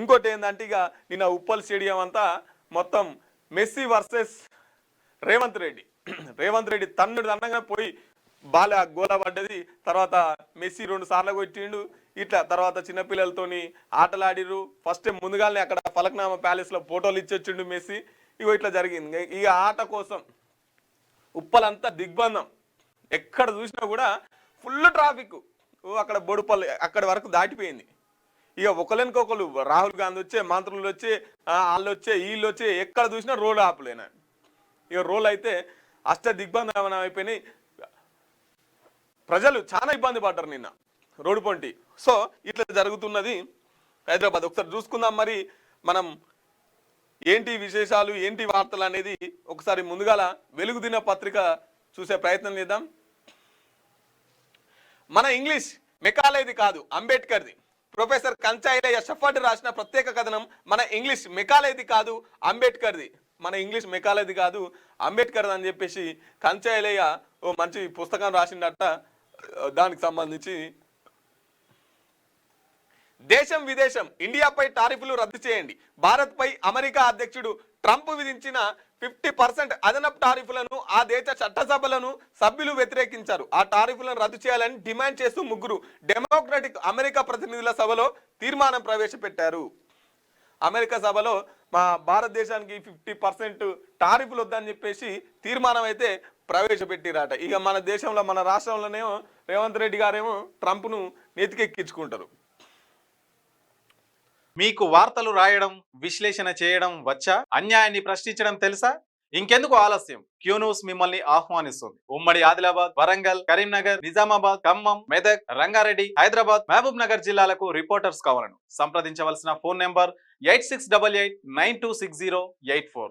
ఇంకోటి ఏంటంటే ఇక నిన్న ఉప్పల్ స్టేడియం అంతా మొత్తం మెస్సీ వర్సెస్ రేవంత్ రెడ్డి. రేవంత్ రెడ్డి తన్నుడు అన్నగా పోయి బాల గోల పడ్డది. తర్వాత మెస్సీ 2 సార్లు కొట్టిండు. ఇట్లా తర్వాత చిన్నపిల్లలతోని ఆటలాడిరు. ఫస్ట్ ముందుగానే అక్కడ ఫలక్నామా ప్యాలెస్లో ఫోటోలు ఇచ్చొచ్చిండు మెస్సీ. ఇగో ఇట్లా జరిగింది. ఇక ఆట కోసం ఉప్పలంతా దిగ్బంధం. ఎక్కడ చూసినా కూడా ఫుల్ ట్రాఫిక్. అక్కడ బొడుపల్లి అక్కడి వరకు దాటిపోయింది. ఇక ఒకరికొకరు రాహుల్ గాంధీ వచ్చే, మంత్రులు వచ్చే, వాళ్ళు వచ్చే, వీళ్ళు వచ్చే, ఎక్కడ చూసినా రోడ్ ఆపలేనా. ఇక రోడ్లు అయితే అష్ట దిగ్బంధనం అయిపోయినాయి. ప్రజలు చాలా ఇబ్బంది పడ్డారు నిన్న రోడ్డు పొంటి. సో ఇట్లా జరుగుతున్నది హైదరాబాద్. ఒకసారి చూసుకుందాం మరి మనం ఏంటి విశేషాలు, ఏంటి వార్తలు అనేది ఒకసారి ముందుగాల వెలుగు దిన పత్రిక చూసే ప్రయత్నం చేద్దాం. మన ఇంగ్లీష్ మెకాలేది కాదు, అంబేద్కర్ది. ప్రొఫెసర్ కంచాయిలయ్య షఫర్డ్ రాసిన ప్రత్యేక కథనం మన ఇంగ్లీష్ మెకాలేది కాదు, అంబేద్కర్ది. మన ఇంగ్లీష్ మెకాలేది కాదు, అంబేద్కర్ అని చెప్పేసి కంచాయిలయ్య ఓ మంచి పుస్తకం రాసిండట. దానికి సంబంధించి దేశం విదేశం ఇండియాపై టారిఫ్లు రద్దు చేయండి. భారత్పై అమెరికా అధ్యక్షుడు ట్రంప్ విధించిన 50% అదనపు టారిఫ్లను ఆ దేశ చట్టసభలను సభ్యులు వ్యతిరేకించారు. ఆ టారిఫ్లను రద్దు చేయాలని డిమాండ్ చేస్తూ 3 డెమోక్రటిక్ అమెరికా ప్రతినిధుల సభలో తీర్మానం ప్రవేశపెట్టారు. అమెరికా సభలో మా భారతదేశానికి 50% టారిఫ్లు వద్దని చెప్పేసి తీర్మానం అయితే ప్రవేశపెట్టిరాట. ఇక మన దేశంలో మన రాష్ట్రంలోనేమో రేవంత్ రెడ్డి గారేమో ట్రంప్ను నెతికెక్కించుకుంటారు. మీకు వార్తలు రాయడం, విశ్లేషణ చేయడం వచ్చా? అన్యాయాన్ని ప్రశ్నించడం తెలుసా? ఇంకెందుకు ఆలస్యం? క్యూ న్యూస్ మిమ్మల్ని ఆహ్వానిస్తుంది. ఉమ్మడి ఆదిలాబాద్, వరంగల్, కరీంనగర్, నిజామాబాద్, ఖమ్మం, మెదక్, రంగారెడ్డి, హైదరాబాద్, మహబూబ్ నగర్ జిల్లాలకు రిపోర్టర్స్ కావాలను సంప్రదించవలసిన ఫోన్ నెంబర్ 8688926084.